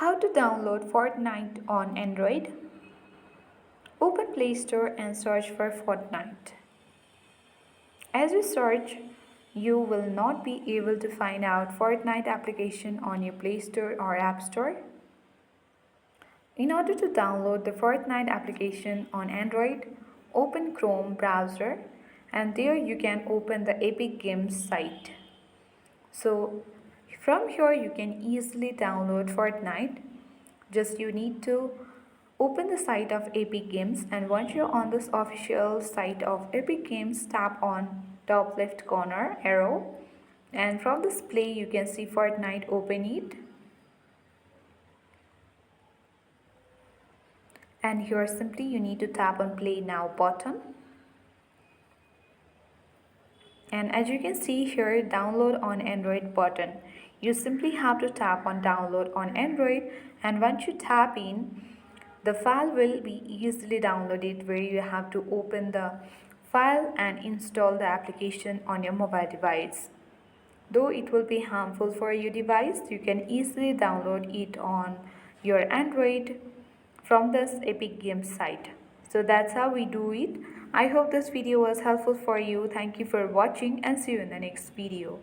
How to download Fortnite on Android? Open Play Store and search for Fortnite. As you search, you will not be able to find out Fortnite application on your Play Store or App Store. In order to download the Fortnite application on Android, open Chrome browser and there you can open the Epic Games site. So from here you can easily download Fortnite. Just you need to open the site of Epic Games, and once you're on this official site of Epic Games, tap on top left corner arrow, and from this play you can see Fortnite. Open it, and here simply you need to tap on play now button. And as you can see here, download on Android button, you simply have to tap on download on Android, and once you tap in, the file will be easily downloaded, where you have to open the file and install the application on your mobile device. Though it will be harmful for your device, you can easily download it on your Android from this Epic Games site. So that's how we do it. I hope this video was helpful for you. Thank you for watching and see you in the next video.